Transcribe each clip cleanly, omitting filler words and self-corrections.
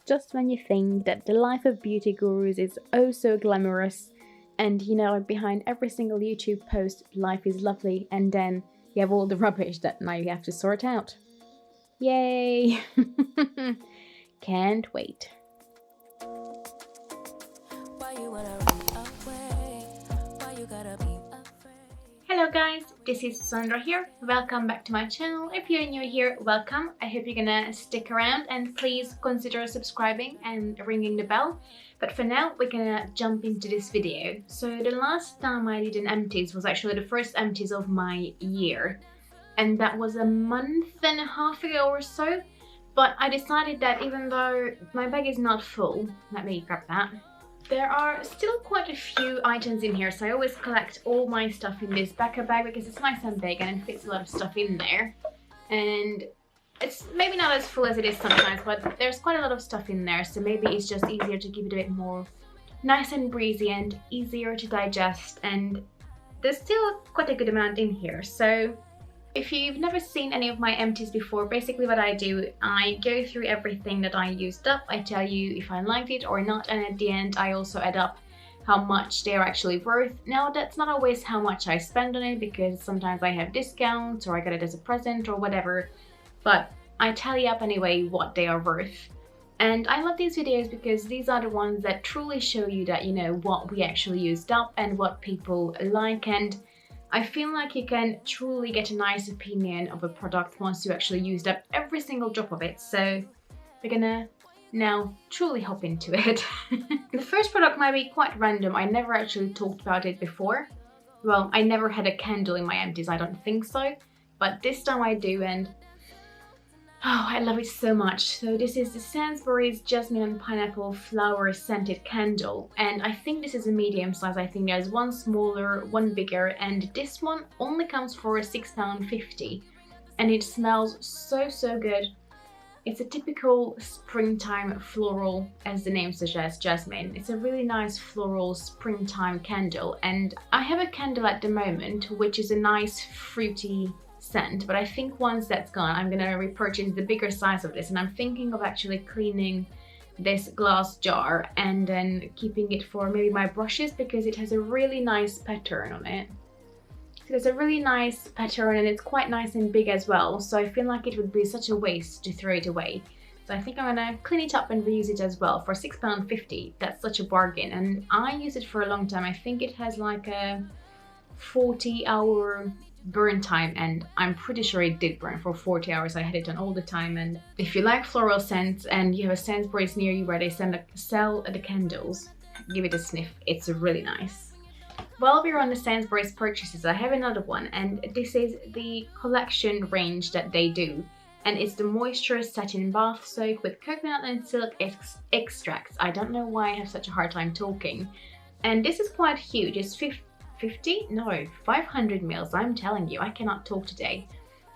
Just when you think that the life of beauty gurus is oh so glamorous, and you know, behind every single YouTube post, life is lovely, and then you have all the rubbish that now you have to sort out. Yay! Can't wait. Hello guys, this is Sandra here. Welcome back to my channel. If you're new here, welcome. I hope you're gonna stick around and please consider subscribing and ringing the bell. But for now, we're gonna jump into this video. So the last time I did an empties was actually the first empties of my year. And that was a month and a half ago or so. But I decided that even though my bag is not full, let me grab that. There are still quite a few items in here, so I always collect all my stuff in this Becca bag because it's nice and big and it fits a lot of stuff in there. And it's maybe not as full as it is sometimes, but there's quite a lot of stuff in there, so maybe it's just easier to keep it a bit more nice and breezy and easier to digest, and there's still quite a good amount in here. So if you've never seen any of my empties before, basically what I do, I go through everything that I used up, I tell you if I liked it or not, and at the end I also add up how much they're actually worth. Now that's not always how much I spend on it, because sometimes I have discounts or I get it as a present or whatever, but I tally up anyway what they are worth. And I love these videos because these are the ones that truly show you that, you know, what we actually used up and what people like, and I feel like you can truly get a nice opinion of a product once you actually used up every single drop of it. So we're gonna now truly hop into it. The first product might be quite random. I never actually talked about it before. Well, I never had a candle in my empties, I don't think so. But this time I do, and oh, I love it so much. So this is the Stansbury's Jasmine and Pineapple Flower Scented Candle. And I think this is a medium size. I think there's one smaller, one bigger, and this one only comes for £6.50. And it smells so good. It's a typical springtime floral, as the name suggests, jasmine. It's a really nice floral springtime candle. And I have a candle at the moment, which is a nice fruity scent, but I think once that's gone, I'm gonna repurchase the bigger size of this, and I'm thinking of actually cleaning this glass jar and then keeping it for maybe my brushes, because it has a really nice pattern on it. So there's a really nice pattern and it's quite nice and big as well, so I feel like it would be such a waste to throw it away. So I think I'm gonna clean it up and reuse it as well for £6.50. That's such a bargain, and I use it for a long time. I think it has like a 40-hour burn time, and I'm pretty sure it did burn for 40 hours. I had it on all the time. And if you like floral scents and you have a Stansbury's near you where they sell the candles, give it a sniff. It's really nice. While we're on the Stansbury's purchases, I have another one, and this is the collection range that they do, and it's the Moisture Satin Bath Soak with coconut and silk extracts. I don't know why I have such a hard time talking. And this is quite huge. It's 500 mils, I'm telling you, I cannot talk today.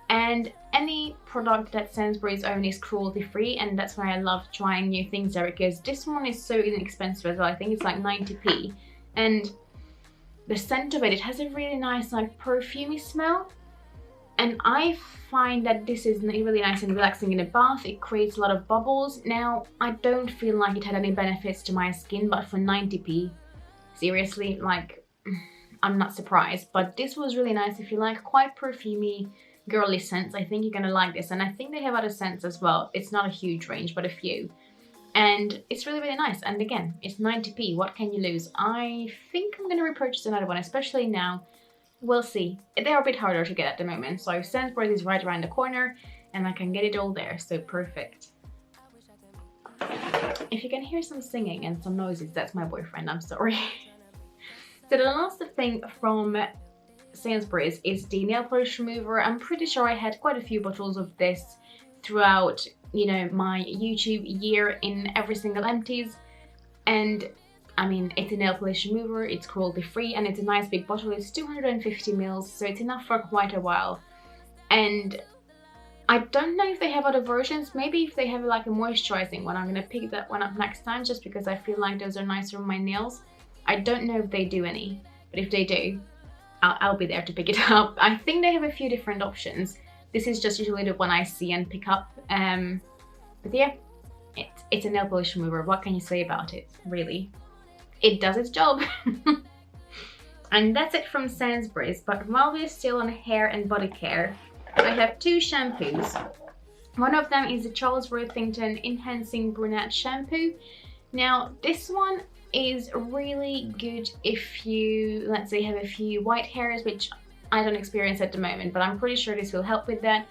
And any product that Stansbury's own is cruelty free, and that's why I love trying new things there, because this one is so inexpensive as well. I think it's like 90p, and the scent of it has a really nice like perfumey smell, and I find that this is really nice and relaxing in a bath. It creates a lot of bubbles. Now I don't feel like it had any benefits to my skin, but for 90p, seriously, like, I'm not surprised. But this was really nice. If you like quite perfumey, girly scents, I think you're gonna like this. And I think they have other scents as well. It's not a huge range, but a few. And it's really nice. And again, it's 90p. What can you lose? I think I'm gonna repurchase another one, especially now. We'll see. They are a bit harder to get at the moment. So Stansbury's is right around the corner and I can get it all there. So perfect. If you can hear some singing and some noises, that's my boyfriend. I'm sorry. So the last thing from Sainsbury's is the nail polish remover. I'm pretty sure I had quite a few bottles of this throughout, you know, my YouTube year in every single empties. And I mean, it's a nail polish remover, it's cruelty free, and it's a nice big bottle. It's 250 mils, so it's enough for quite a while. And I don't know if they have other versions. Maybe if they have like a moisturizing one, I'm gonna pick that one up next time, just because I feel like those are nicer on my nails. I don't know if they do any, but if they do, I'll be there to pick it up. I think they have a few different options. This is just usually the one I see and pick up. But yeah, it's a nail polish remover. What can you say about it, really? It does its job. And that's it from Stansbury's. But while we're still on hair and body care, I have two shampoos. One of them is the Charles Worthington Enhancing Brunette Shampoo. Now, this one is really good if you, let's say, have a few white hairs, which I don't experience at the moment, but I'm pretty sure this will help with that.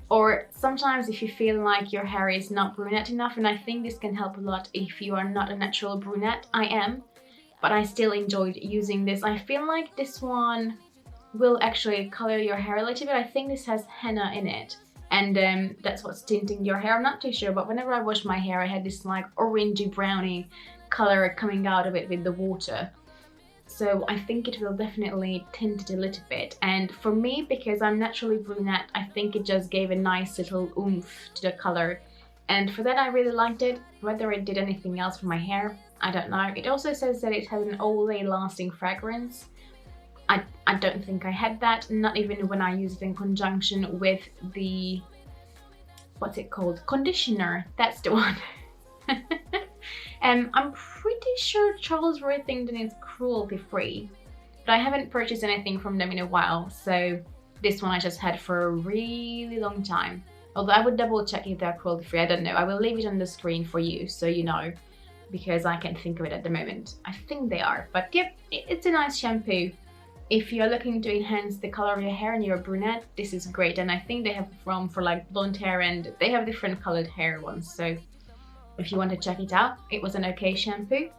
Or sometimes if you feel like your hair is not brunette enough, and I think this can help a lot if you are not a natural brunette. I am, but I still enjoyed using this. I feel like this one will actually color your hair a little bit. I think this has henna in it, and that's what's tinting your hair. I'm not too sure, but whenever I washed my hair, I had this like orangey browny color coming out of it with the water. So I think it will definitely tint it a little bit. And for me, because I'm naturally brunette, I think it just gave a nice little oomph to the color. And for that, I really liked it. Whether it did anything else for my hair, I don't know. It also says that it has an all-day lasting fragrance. I don't think I had that, not even when I used it in conjunction with the, what's it called? Conditioner, that's the one. I'm pretty sure Charles Worthington is cruelty-free, but I haven't purchased anything from them in a while, so this one I just had for a really long time. Although I would double check if they're cruelty-free, I don't know. I will leave it on the screen for you so you know, because I can't think of it at the moment. I think they are, but yep, it's a nice shampoo. If you're looking to enhance the color of your hair and you're a brunette, this is great. And I think they have from for like blonde hair, and they have different colored hair ones. So if you want to check it out, it was an okay shampoo.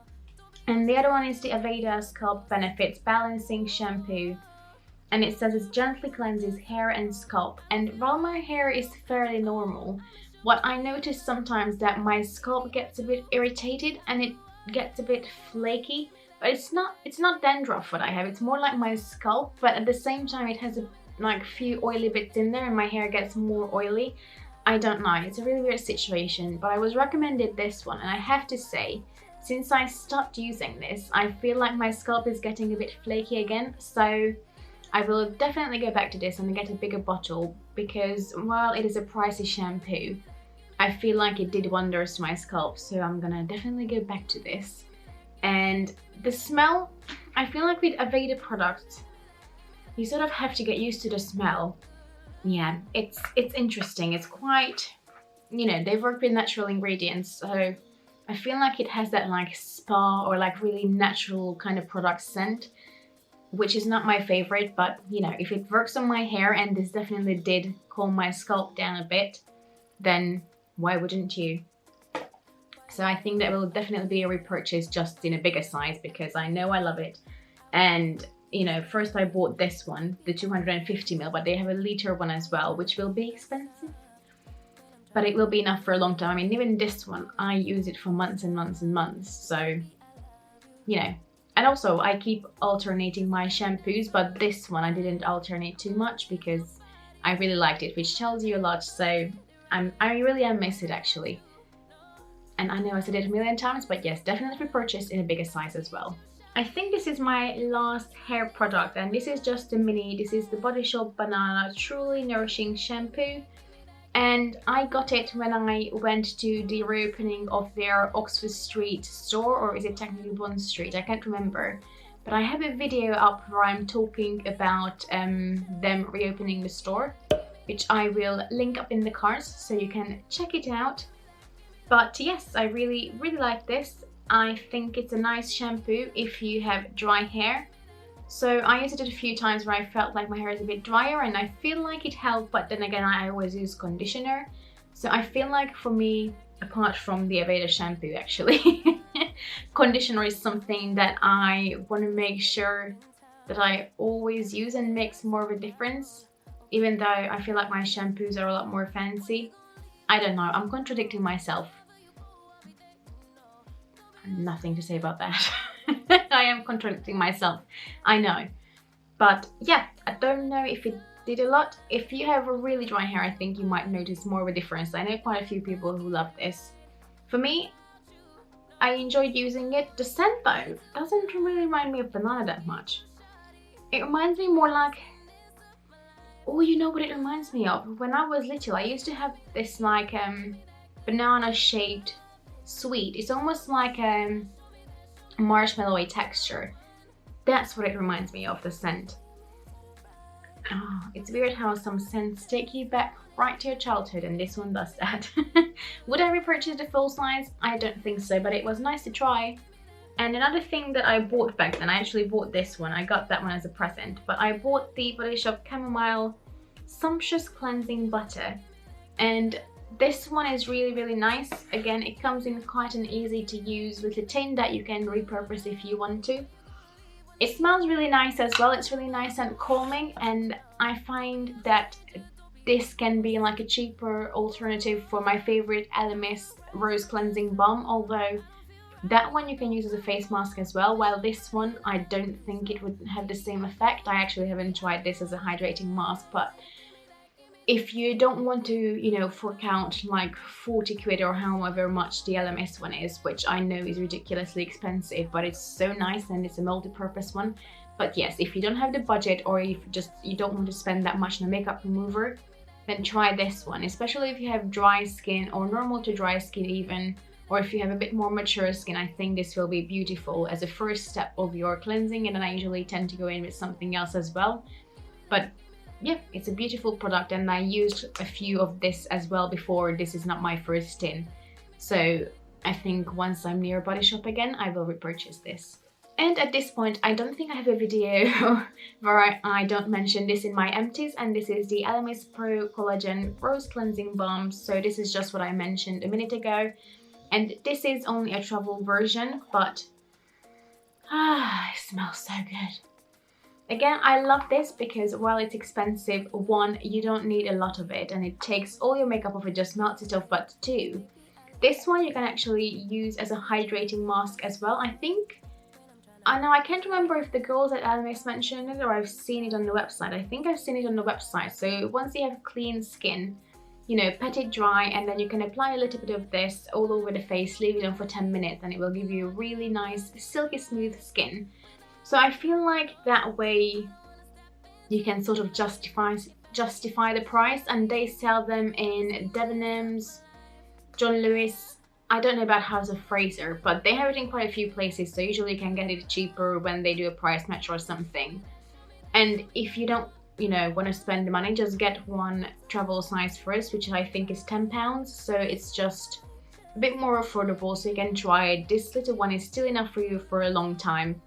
And the other one is the Aveda Scalp Benefits Balancing Shampoo. And it says it gently cleanses hair and scalp. And while my hair is fairly normal, what I notice sometimes that my scalp gets a bit irritated and it gets a bit flaky. But it's not dandruff what I have, it's more like my scalp, but at the same time it has like few oily bits in there and my hair gets more oily. I don't know, it's a really weird situation, but I was recommended this one, and I have to say, since I stopped using this, I feel like my scalp is getting a bit flaky again, so I will definitely go back to this and get a bigger bottle, because while it is a pricey shampoo, I feel like it did wonders to my scalp, so I'm gonna definitely go back to this. And the smell, I feel like with Aveda products, you sort of have to get used to the smell. Yeah, it's interesting. It's quite, you know, they've worked with natural ingredients, so I feel like it has that like spa or like really natural kind of product scent, which is not my favorite, but you know, if it works on my hair, and this definitely did calm my scalp down a bit, then why wouldn't you? So I think that will definitely be a repurchase, just in a bigger size, because I know I love it. And you know, first I bought this one, the 250ml, but they have a liter one as well, which will be expensive. But it will be enough for a long time. I mean, even this one, I use it for months and months and months. So, you know, and also I keep alternating my shampoos, but this one I didn't alternate too much because I really liked it, which tells you a lot. So I really am miss it actually. And I know I said it a million times, but yes, definitely repurchased in a bigger size as well. I think this is my last hair product, and this is just a mini. This is the Bodyshop Banana Truly Nourishing Shampoo. And I got it when I went to the reopening of their Oxford Street store, or is it technically Bond Street? I can't remember. But I have a video up where I'm talking about them reopening the store, which I will link up in the cards so you can check it out. But yes, I really like this. I think it's a nice shampoo if you have dry hair. So I used it a few times where I felt like my hair is a bit drier, and I feel like it helped, but then again I always use conditioner. So I feel like for me, apart from the Aveda shampoo actually, conditioner is something that I want to make sure that I always use and makes more of a difference. Even though I feel like my shampoos are a lot more fancy. I don't know, I'm contradicting myself. Nothing to say about that. I am contradicting myself, I know. But yeah, I don't know if it did a lot. If you have a really dry hair, I think you might notice more of a difference. I know quite a few people who love this. For me, I enjoyed using it. The scent though doesn't really remind me of banana that much. It reminds me more like, oh, you know what it reminds me of? When I was little, I used to have this like banana shaped sweet. It's almost like a marshmallowy texture. That's what it reminds me of, the scent. Oh, it's weird how some scents take you back right to your childhood, and this one does that. Would I repurchase the full size? I don't think so, but it was nice to try. And another thing that I bought back then, I actually bought this one. I got that one as a present, but I bought the Bodyshop Chamomile Sumptuous Cleansing Butter. And this one is really, really nice. Again, it comes in quite an easy to use little tin that you can repurpose if you want to. It smells really nice as well. It's really nice and calming, and I find that this can be like a cheaper alternative for my favorite Elemis Rose Cleansing Balm, although that one you can use as a face mask as well, while this one I don't think it would have the same effect. I actually haven't tried this as a hydrating mask, but if you don't want to, you know, fork out like 40 quid or however much the LMS one is, which I know is ridiculously expensive, but it's so nice and it's a multi-purpose one. But yes, if you don't have the budget, or if you don't want to spend that much on a makeup remover, then try this one, especially if you have dry skin or normal to dry skin even, or if you have a bit more mature skin. I think this will be beautiful as a first step of your cleansing, and then I usually tend to go in with something else as well. But yeah, it's a beautiful product, and I used a few of this as well before. This is not my first tin, so I think once I'm near Bodyshop again, I will repurchase this. And at this point, I don't think I have a video where I don't mention this in my empties, and this is the Elemis Pro-Collagen Rose Cleansing Balm. So this is just what I mentioned a minute ago, and this is only a travel version, but it smells so good. Again, I love this because while it's expensive, one, you don't need a lot of it and it takes all your makeup off, it just melts it off, but two, this one you can actually use as a hydrating mask as well. I think, I can't remember if the girls at Elemis mentioned it or I've seen it on the website. I think I've seen it on the website. So once you have clean skin, you know, pat it dry, and then you can apply a little bit of this all over the face, leave it on for 10 minutes, and it will give you really nice, silky smooth skin. So I feel like that way you can sort of justify the price, and they sell them in Debenhams, John Lewis. I don't know about House of Fraser, but they have it in quite a few places, so usually you can get it cheaper when they do a price match or something. And if you don't, you know, want to spend the money, just get one travel size first, which I think is £10, so it's just a bit more affordable, so you can try it. This little one is still enough for you for a long time.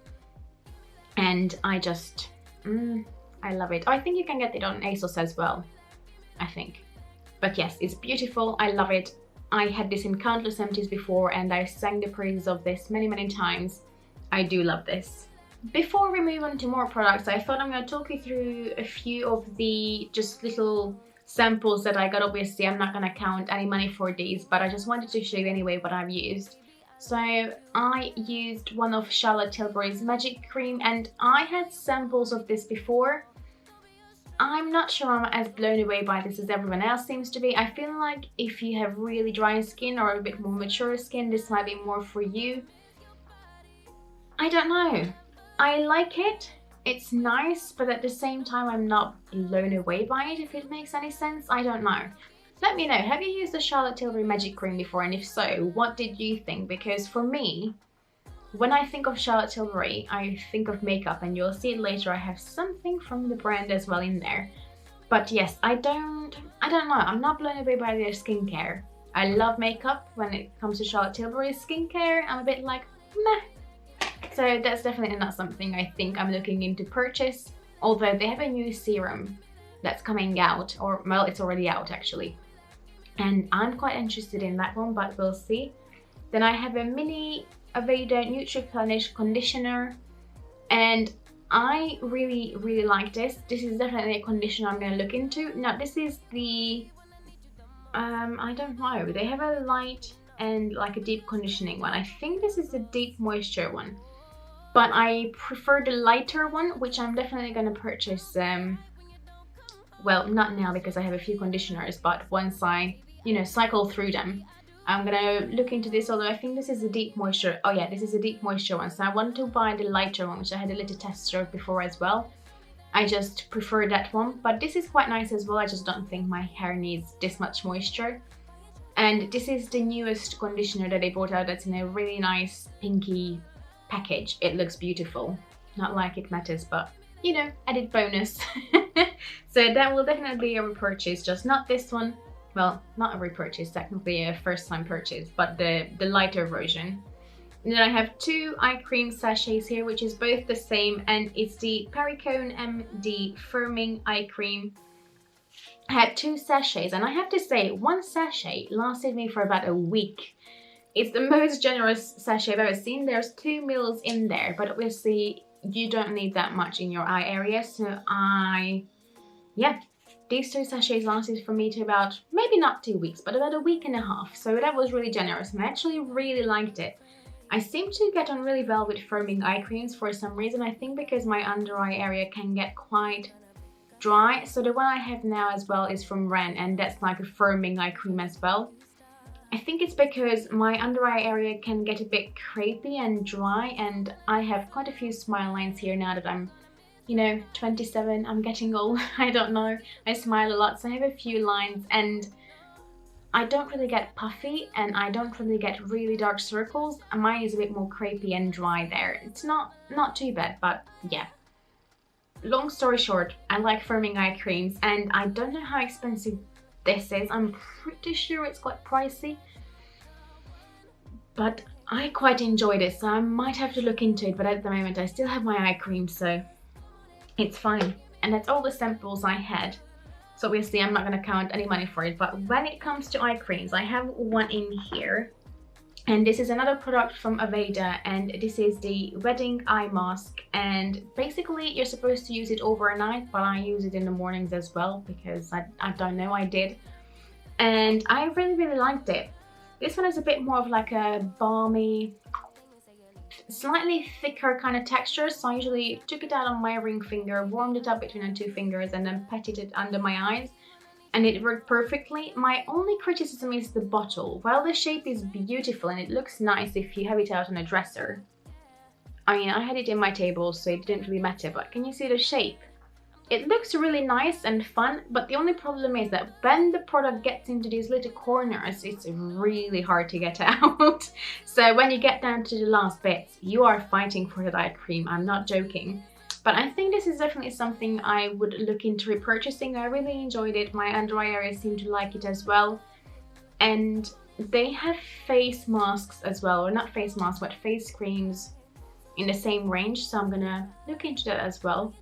And I just, I love it. I think you can get it on ASOS as well, I think. But yes, it's beautiful. I love it. I had this in countless empties before, and I sang the praises of this many, many times. I do love this. Before we move on to more products, I thought I'm going to talk you through a few of the just little samples that I got. Obviously, I'm not going to count any money for these, but I just wanted to show you anyway what I've used. So I used one of Charlotte Tilbury's Magic Cream, and I had samples of this before. I'm not sure I'm as blown away by this as everyone else seems to be. I feel like if you have really dry skin or a bit more mature skin, this might be more for you. I don't know. I like it. It's nice, but at the same time I'm not blown away by it, if it makes any sense. I don't know. Let me know, have you used the Charlotte Tilbury Magic Cream before, and if so, what did you think? Because for me, when I think of Charlotte Tilbury, I think of makeup, and you'll see it later, I have something from the brand as well in there. But yes, I don't know, I'm not blown away by their skincare. I love makeup. When it comes to Charlotte Tilbury skincare, I'm a bit like, meh. So that's definitely not something I think I'm looking into purchase, although they have a new serum that's coming out, or well, it's already out actually. And I'm quite interested in that one, but we'll see. Then I have a mini Aveda Nutri-Plenish conditioner, and I really, really like this. This is definitely a conditioner I'm going to look into. Now this is the, I don't know, they have a light and like a deep conditioning one. I think this is the deep moisture one, but I prefer the lighter one, which I'm definitely going to purchase. Well, not now because I have a few conditioners, but once I, you know, cycle through them, I'm gonna look into this, although I think this is a deep moisture. Oh yeah, this is a deep moisture one. So I want to buy the lighter one, which I had a little tester of before as well. I just prefer that one, but this is quite nice as well. I just don't think my hair needs this much moisture. And this is the newest conditioner that they brought out that's in a really nice pinky package. It looks beautiful. Not like it matters, but you know, added bonus. So that will definitely be a repurchase, just not this one. Well, not a repurchase, technically a first time purchase, but the lighter version. And then I have two eye cream sachets here, which is both the same, and it's the Perricone MD Firming Eye Cream. I had two sachets, and I have to say, one sachet lasted me for about a week. It's the most generous sachet I've ever seen. There's 2 mils in there, but obviously you don't need that much in your eye area. So yeah, these 2 sachets lasted for me to about, maybe not 2 weeks, but about a week and a half. So that was really generous, and I actually really liked it. I seem to get on really well with firming eye creams for some reason. I think because my under eye area can get quite dry. So the one I have now as well is from Ren, and that's like a firming eye cream as well. I think it's because my under eye area can get a bit crepey and dry, and I have quite a few smile lines here now that I'm, you know, 27, I'm getting old, I don't know. I smile a lot, so I have a few lines, and I don't really get puffy, and I don't really get really dark circles. Mine is a bit more crepey and dry there. It's not too bad, but yeah. Long story short, I like firming eye creams, and I don't know how expensive this is. I'm pretty sure it's quite pricey, but I quite enjoyed it, so I might have to look into it. But at the moment I still have my eye cream, so it's fine. And that's all the samples I had, so obviously I'm not going to count any money for it. But when it comes to eye creams, I have one in here, and this is another product from Aveda, and this is the Wedding Eye Mask. And basically you're supposed to use it overnight, but I use it in the mornings as well because I don't know, I did. And I really liked it. This one is a bit more of like a balmy, slightly thicker kind of texture. So I usually took it out on my ring finger, warmed it up between the 2 fingers, and then patted it under my eyes. And it worked perfectly. My only criticism is the bottle. While the shape is beautiful and it looks nice if you have it out on a dresser, I mean, I had it in my table, so it didn't really matter, but can you see the shape? It looks really nice and fun, but the only problem is that when the product gets into these little corners, it's really hard to get out. So when you get down to the last bits, you are fighting for that eye cream, I'm not joking. But I think this is definitely something I would look into repurchasing. I really enjoyed it. My under eye area seemed to like it as well. And they have face masks as well, or not face masks, but face creams in the same range. So I'm gonna look into that as well,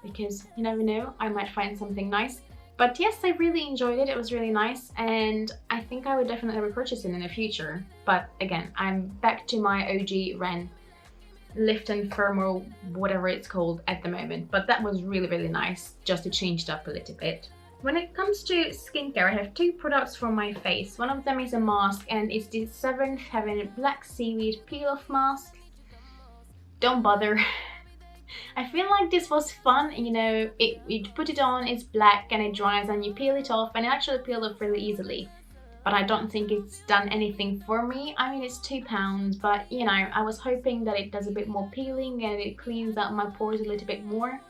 because you never know, I might find something nice. But yes, I really enjoyed it. It was really nice, and I think I would definitely repurchase it in the future. But again, I'm back to my OG Ren Lift and Firm, or whatever it's called at the moment. But that was really nice, just to change it up a little bit. When it comes to skincare, I have 2 products for my face. One of them is a mask, and it's the 7th Heaven Black Seaweed Peel Off Mask. Don't bother. I feel like this was fun, you know, you put it on, it's black and it dries, and you peel it off, and it actually peeled off really easily. But I don't think it's done anything for me. I mean, it's £2, but you know, I was hoping that it does a bit more peeling and it cleans out my pores a little bit more.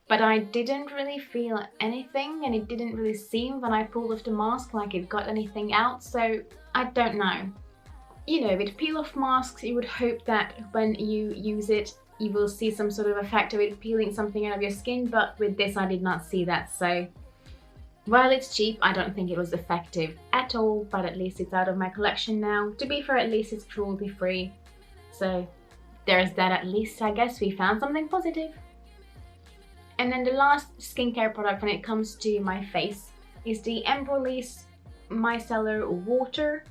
But I didn't really feel anything, and it didn't really seem when I pulled off the mask like it got anything out, so I don't know. You know, with peel-off masks, you would hope that when you use it, you will see some sort of effect of it peeling something out of your skin, but with this I did not see that. So while it's cheap, I don't think it was effective at all, but at least it's out of my collection now. To be fair, at least it's cruelty free, so there's that. At least I guess we found something positive. And then the last skincare product when it comes to my face is the Embryolisse Micellar Water,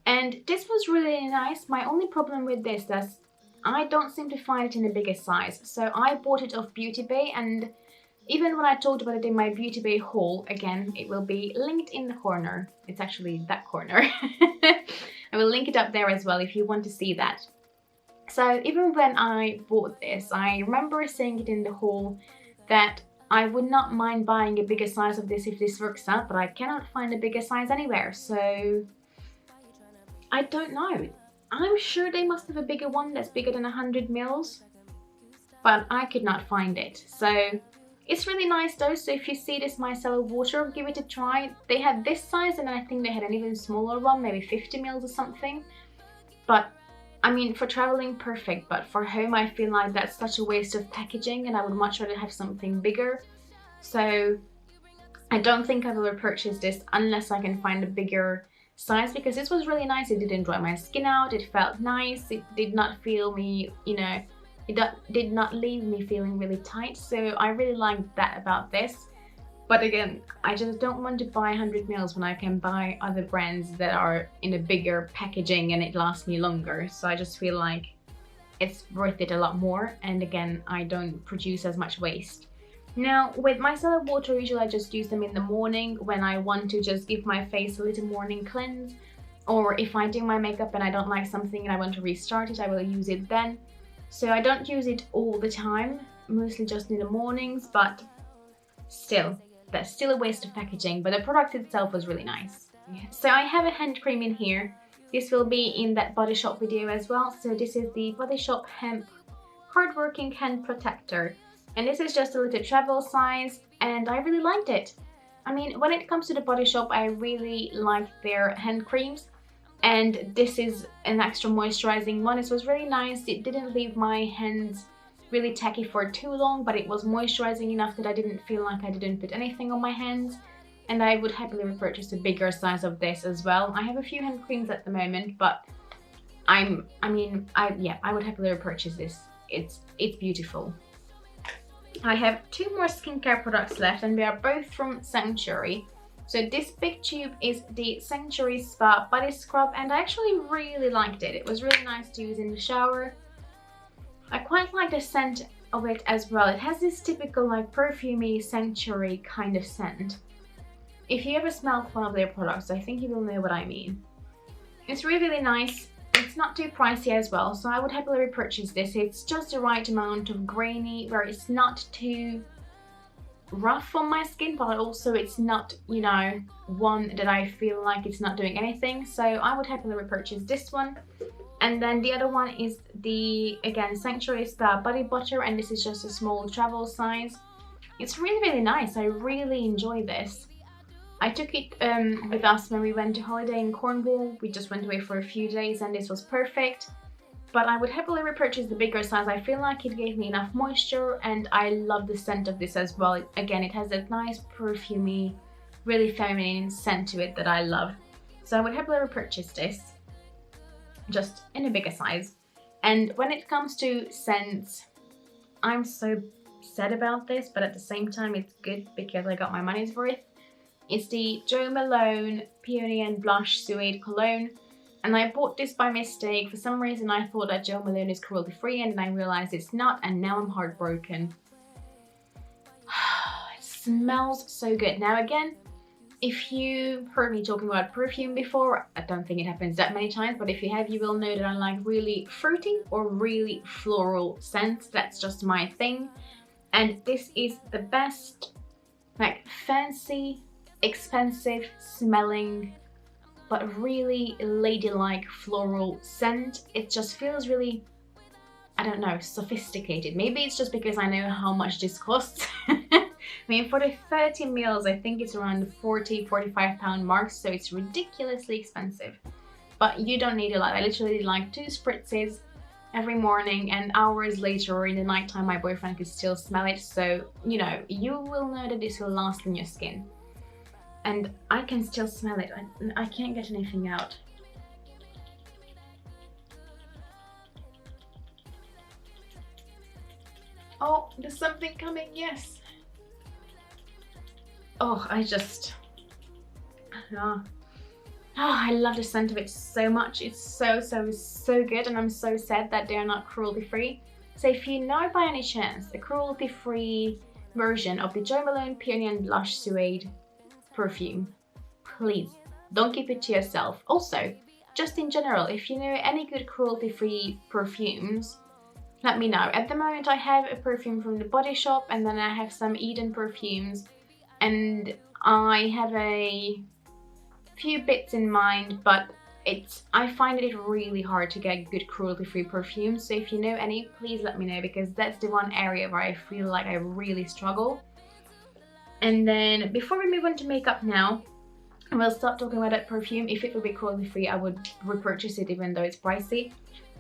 and this was really nice. My only problem with this is I don't seem to find it in the biggest size, so I bought it off Beauty Bay, and even when I talked about it in my Beauty Bay haul, again, it will be linked in the corner. It's actually that corner. I will link it up there as well if you want to see that. So even when I bought this, I remember saying it in the haul that I would not mind buying a bigger size of this if this works out, but I cannot find a bigger size anywhere, so I don't know. I'm sure they must have a bigger one that's bigger than 100 mils, but I could not find it. So It's really nice though, so if you see this micellar water, give it a try. They had this size and I think they had an even smaller one, maybe 50 ml or something. But I mean, for traveling, perfect, but for home I feel like that's such a waste of packaging and I would much rather have something bigger. So I don't think I will repurchase this unless I can find a bigger size, because this was really nice. It didn't dry my skin out, it felt nice, it did not feel me, you know, it did not leave me feeling really tight, so I really liked that about this. But again, I just don't want to buy 100 ml when I can buy other brands that are in a bigger packaging and it lasts me longer. So I just feel like it's worth it a lot more, and again, I don't produce as much waste. Now, with micellar water, usually I just use them in the morning when I want to just give my face a little morning cleanse, or if I do my makeup and I don't like something and I want to restart it, I will use it then. So I don't use it all the time, mostly just in the mornings, but still, that's still a waste of packaging, but the product itself was really nice. So I have a hand cream in here. This will be in that Bodyshop video as well. So this is the Bodyshop Hemp Hardworking Hand Protector. And this is just a little travel size, and I really liked it. I mean, when it comes to the Bodyshop, I really like their hand creams. And this is an extra moisturizing one. This was really nice. It didn't leave my hands really tacky for too long, but it was moisturizing enough that I didn't feel like I didn't put anything on my hands. And I would happily repurchase a bigger size of this as well. I have a few hand creams at the moment, but I would happily repurchase this. It's beautiful. I have 2 more skincare products left, and they are both from Sanctuary. So this big tube is the Sanctuary Spa Body Scrub, and I actually really liked it. It was really nice to use in the shower. I quite like the scent of it as well. It has this typical like perfumey Sanctuary kind of scent. If you ever smelled one of their products, I think you will know what I mean. It's really, really nice. It's not too pricey as well, so I would happily repurchase this. It's just the right amount of grainy, where it's not too rough on my skin, but also it's not, you know, one that I feel like it's not doing anything. So I would happily repurchase this one. And then the other one is the, again, Sanctuary Spa Body Butter, and this is just a small travel size. It's really, really nice. I really enjoy this. I took it with us when we went to holiday in Cornwall. We just went away for a few days and this was perfect. But I would happily repurchase the bigger size. I feel like it gave me enough moisture, and I love the scent of this as well. Again, it has that nice perfumey, really feminine scent to it that I love. So I would happily repurchase this, just in a bigger size. And when it comes to scents, I'm so sad about this, but at the same time it's good because I got my money's worth. It's the Jo Malone Peony and Blush Suede Cologne, and I bought this by mistake. For some reason I thought that Jo Malone is cruelty free, and then I realized it's not, and now I'm heartbroken. It smells so good. Now again, if you heard me talking about perfume before, I don't think it happens that many times, but if you have, you will know that I like really fruity or really floral scents. That's just my thing. And this is the best, like, fancy, expensive smelling but really ladylike floral scent. It just feels really, I don't know, sophisticated. Maybe it's just because I know how much this costs. I mean, for the 30 ml, I think it's around the 40–45 pound mark, so it's ridiculously expensive. But you don't need a lot. I literally did like 2 spritzes every morning, and hours later or in the nighttime my boyfriend could still smell it. So, you know, you will know that this will last in your skin. And I can still smell it. I can't get anything out. Oh, there's something coming, yes. Oh, I love the scent of it so much. It's so good, and I'm so sad that they're not cruelty free. So if you know by any chance a cruelty free version of the Jo Malone Peony and Blush Suede perfume, please don't keep it to yourself. Also, just in general, if you know any good cruelty free perfumes, let me know. At the moment I have a perfume from the Bodyshop, and then I have some Eden perfumes, and I have a few bits in mind, but I find it really hard to get good cruelty free perfumes. So if you know any, please let me know, because that's the one area where I feel like I really struggle. And then before we move on to makeup now, we'll stop talking about that perfume. If it would be cruelty free, I would repurchase it even though it's pricey.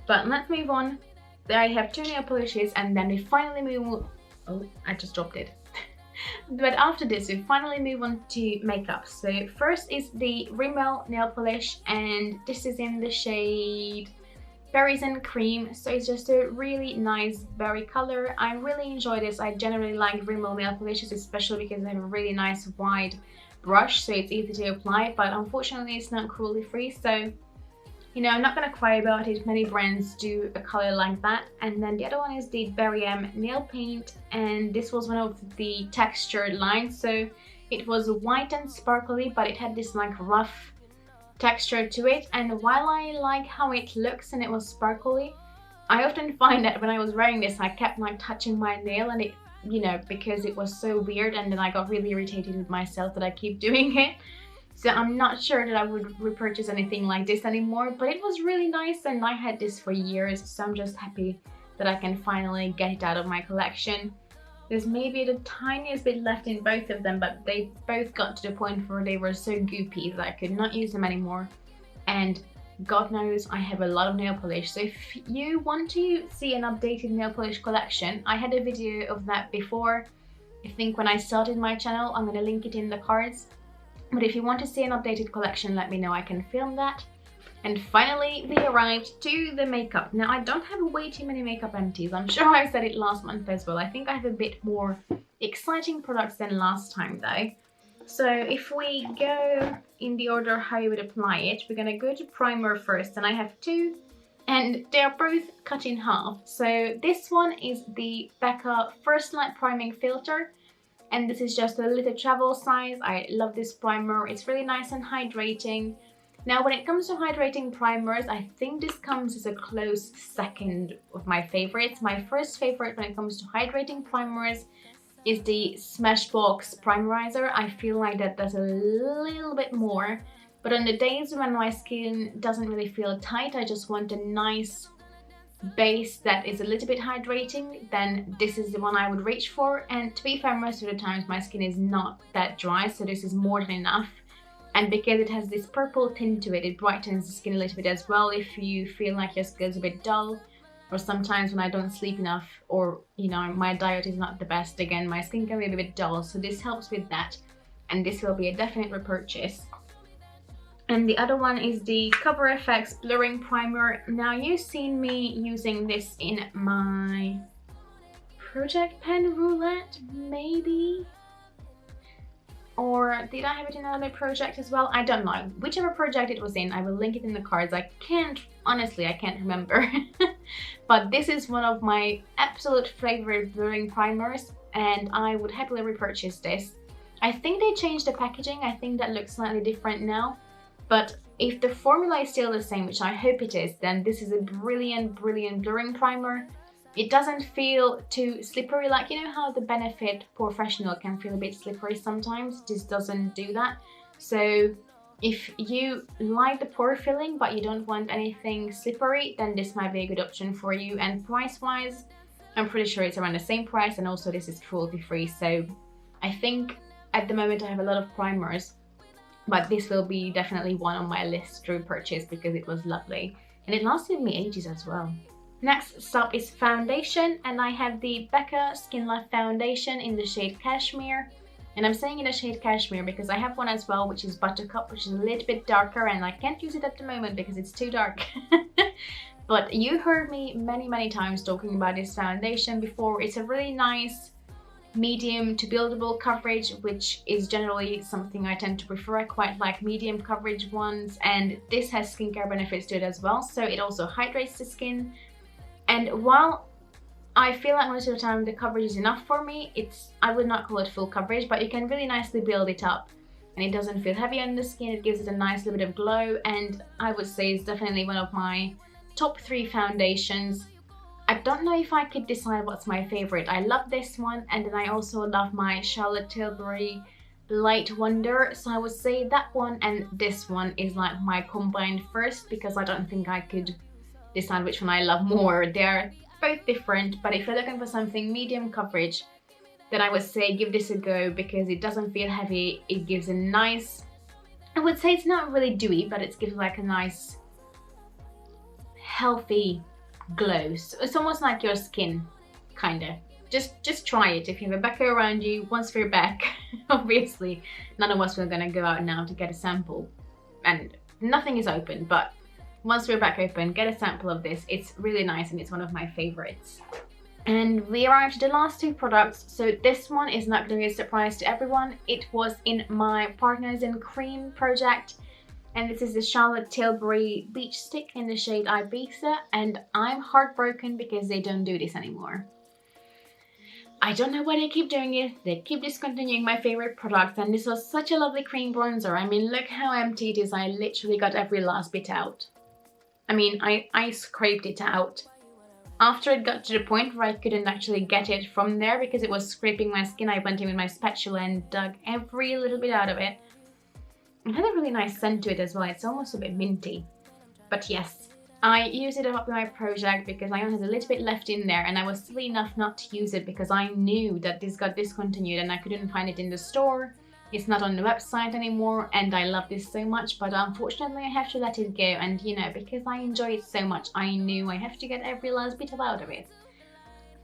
But let's move on. There I have 2 nail polishes, and then we finally move. Oh, I just dropped it. But after this, we finally move on to makeup. So first is the Rimmel nail polish, and this is in the shade Berries and Cream. So it's just a really nice berry color. I really enjoy this. I generally like Rimmel nail polishes, especially because they have a really nice wide brush, so it's easy to apply, but unfortunately it's not cruelty free, so you know, I'm not gonna cry about it. Many brands do a color like that. And then the other one is the Berry M nail paint, and this was one of the textured lines, so it was white and sparkly, but it had this like rough texture to it. And while I like how it looks and it was sparkly, I often find that when I was wearing this, I kept like touching my nail, and it, you know, because it was so weird, and then I got really irritated with myself that I keep doing it. So I'm not sure that I would repurchase anything like this anymore, but it was really nice and I had this for years, so I'm just happy that I can finally get it out of my collection. There's maybe the tiniest bit left in both of them, but they both got to the point where they were so goopy that I could not use them anymore. And God knows I have a lot of nail polish, so if you want to see an updated nail polish collection, I had a video of that before. I think when I started my channel, I'm going to link it in the cards. But if you want to see an updated collection, let me know, I can film that. And finally, we arrived to the makeup. Now, I don't have way too many makeup empties. I'm sure I said it last month as well. I think I have a bit more exciting products than last time though. So if we go in the order how you would apply it, we're gonna go to primer first, and I have 2, and they are both cut in half. So this one is the Becca First Light Priming Filter, and this is just a little travel size. I love this primer. It's really nice and hydrating. Now, when it comes to hydrating primers, I think this comes as a close second of my favorites. My first favorite when it comes to hydrating primers is the Smashbox Primerizer. I feel like that does a little bit more. But on the days when my skin doesn't really feel tight, I just want a nice base that is a little bit hydrating, then this is the one I would reach for. And to be fair, most of the times my skin is not that dry, so this is more than enough. And because it has this purple tint to it, it brightens the skin a little bit as well if you feel like your skin is a bit dull, or sometimes when I don't sleep enough, or you know, my diet is not the best, again my skin can be a bit dull, so this helps with that, and this will be a definite repurchase. And the other one is the Cover FX Blurring Primer. Now, you've seen me using this in my Project Pen Roulette, maybe? Or did I have it in another project as well? I don't know. Whichever project it was in, I will link it in the cards. Honestly, I can't remember. But this is one of my absolute favorite blurring primers, and I would happily repurchase this. I think they changed the packaging. I think that looks slightly different now. But if the formula is still the same, which I hope it is, then this is a brilliant, brilliant blurring primer. It doesn't feel too slippery, like you know how the Benefit Professional can feel a bit slippery sometimes. This doesn't do that. So if you like the pore filling but you don't want anything slippery, then this might be a good option for you. And price-wise, I'm pretty sure it's around the same price, and also this is cruelty-free. So I think at the moment I have a lot of primers, but this will be definitely one on my list to purchase because it was lovely. And it lasted me ages as well. Next stop is foundation, and I have the Becca Skin Life Foundation in the shade Cashmere. And I'm saying in the shade Cashmere because I have one as well, which is Buttercup, which is a little bit darker, and I can't use it at the moment because it's too dark. But you heard me many times talking about this foundation before. It's a really nice medium to buildable coverage, which is generally something I tend to prefer. I quite like medium coverage ones, and this has skincare benefits to it as well. So it also hydrates the skin. And while I feel like most of the time the coverage is enough for me, I would not call it full coverage, but you can really nicely build it up. And it doesn't feel heavy on the skin, it gives it a nice little bit of glow, and I would say it's definitely one of my top 3 foundations. I don't know if I could decide what's my favorite. I love this one, and then I also love my Charlotte Tilbury Light Wonder. So I would say that one and this one is like my combined first, because I don't think I could decide which one I love more. They're both different, but if you're looking for something medium coverage, then I would say give this a go because it doesn't feel heavy. It gives a nice, I would say it's not really dewy, but it gives like a nice healthy glow. So it's almost like your skin, kinda. Just try it. If you have a Becca around you, once we're back, obviously none of us are gonna go out now to get a sample, and nothing is open, but once we're back open, get a sample of this. It's really nice and it's one of my favorites. And we arrived at the last two products. So this one is not going to be a surprise to everyone. It was in my Partners in Cream project, and this is the Charlotte Tilbury Beach Stick in the shade Ibiza, and I'm heartbroken because they don't do this anymore. I don't know why they keep doing it. They keep discontinuing my favorite products, and this was such a lovely cream bronzer. I mean, look how empty it is. I literally got every last bit out. I mean, I scraped it out. After it got to the point where I couldn't actually get it from there because it was scraping my skin, I went in with my spatula and dug every little bit out of it. It had a really nice scent to it as well. It's almost a bit minty. But yes, I used it up in my project because I only had a little bit left in there, and I was silly enough not to use it because I knew that this got discontinued and I couldn't find it in the store. It's not on the website anymore, and I love this so much, but unfortunately I have to let it go. And you know, because I enjoy it so much, I knew I have to get every last bit out of it.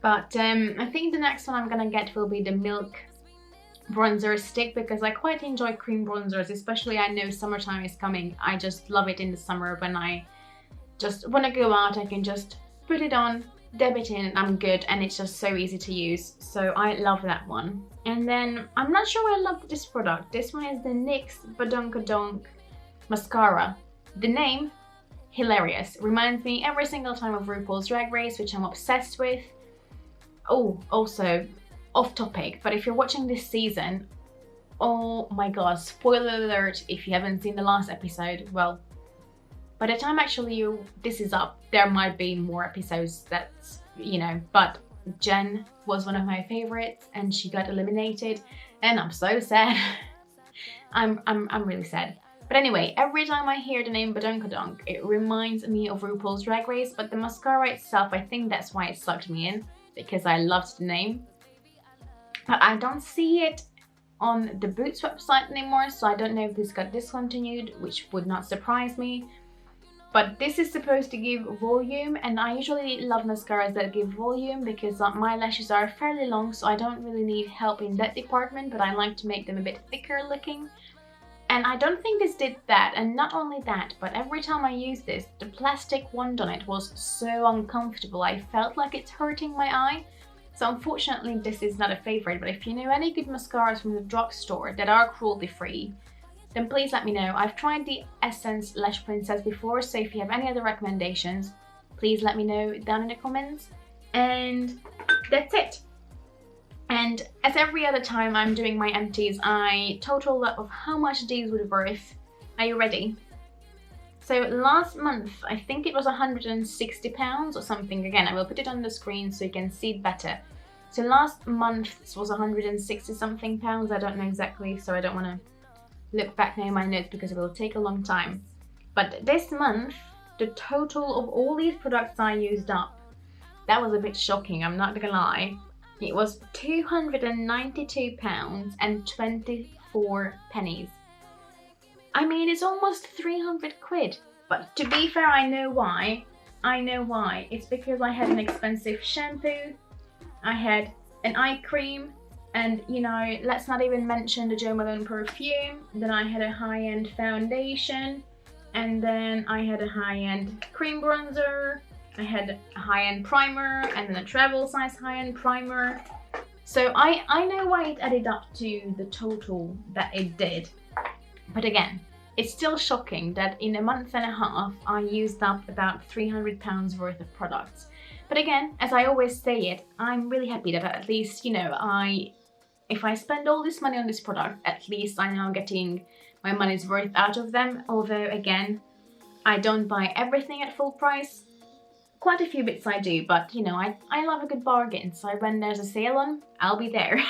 But I think the next one I'm gonna get will be the Milk bronzer stick, because I quite enjoy cream bronzers, especially I know summertime is coming. I just love it in the summer when I just want to go out. I can just put it on, dab it in, and I'm good, and it's just so easy to use. So I love that one. And then I'm not sure I love this product. This one is the Nyx Badonkadonk Mascara. The name, hilarious. Reminds me every single time of RuPaul's Drag Race, which I'm obsessed with. Oh, also off topic, but if you're watching this season, oh my god, spoiler alert if you haven't seen the last episode. Well, by the time actually this is up, there might be more episodes that's, you know, but Jen was one of my favorites and she got eliminated, and I'm so sad. I'm really sad. But anyway, every time I hear the name Badonkadonk, it reminds me of RuPaul's Drag Race, but the mascara itself, I think that's why it sucked me in, because I loved the name. But I don't see it on the Boots website anymore, so I don't know if this got discontinued, which would not surprise me. But this is supposed to give volume, and I usually love mascaras that give volume because my lashes are fairly long, so I don't really need help in that department, but I like to make them a bit thicker looking. And I don't think this did that, and not only that, but every time I use this, the plastic wand on it was so uncomfortable. I felt like it's hurting my eye. So unfortunately this is not a favorite, but if you know any good mascaras from the drugstore that are cruelty free, then please let me know. I've tried the Essence Lash Princess before, so if you have any other recommendations, please let me know down in the comments. And that's it. And as every other time I'm doing my empties, I total up of how much these would be worth. Are you ready? So last month, I think it was £160 or something. Again, I will put it on the screen so you can see it better. So last month was 160 something pounds. I don't know exactly, so I don't want to look back now in my notes because it will take a long time. But this month, the total of all these products I used up, that was a bit shocking, I'm not gonna lie. It was £292 and 24 pennies. I mean, it's almost 300 quid. But to be fair, I know why. It's because I had an expensive shampoo, I had an eye cream, and you know, let's not even mention the Jo Malone perfume. Then I had a high-end foundation, and then I had a high-end cream bronzer, I had a high-end primer, and then a travel size high-end primer. So I know why it added up to the total that it did. But again, it's still shocking that in a month and a half I used up about £300 worth of products. But again, as I always say it, I'm really happy that at least, you know, if I spend all this money on this product, at least I know I'm getting my money's worth out of them. Although again, I don't buy everything at full price. Quite a few bits I do, but you know, I love a good bargain, so when there's a sale on, I'll be there.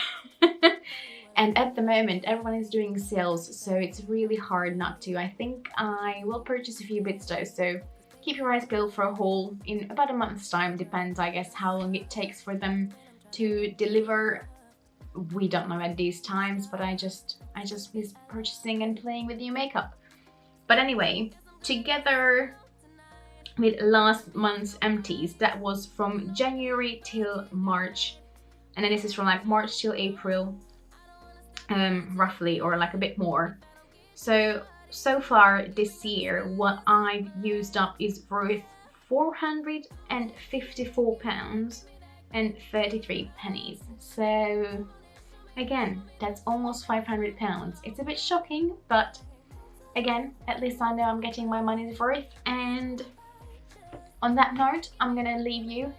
And at the moment, everyone is doing sales, so it's really hard not to. I think I will purchase a few bits though, so keep your eyes peeled for a haul in about a month's time. Depends, I guess, how long it takes for them to deliver we don't know at these times, but I just miss purchasing and playing with new makeup. But anyway, together with last month's Empties, that was from January till March, and then this is from like March till April, roughly, or like a bit more. So far this year, what I've used up is worth £454 and 33 pennies. So again, that's almost £500. It's a bit shocking, but again, at least I know I'm getting my money's worth. And on that note, I'm gonna leave you.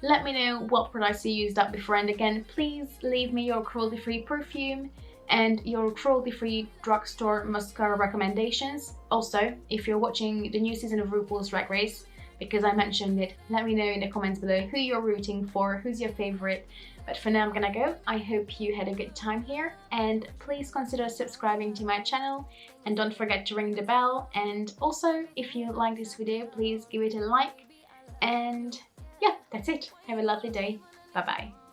Let me know what products you used up before, and again, please leave me your cruelty-free perfume and your cruelty-free drugstore mascara recommendations. Also, if you're watching the new season of RuPaul's Drag Race, because I mentioned it, let me know in the comments below who you're rooting for, who's your favorite. But for now, I'm gonna go. I hope you had a good time here, and please consider subscribing to my channel, and don't forget to ring the bell. And also, if you like this video, please give it a like. And yeah, that's it. Have a lovely day. Bye bye.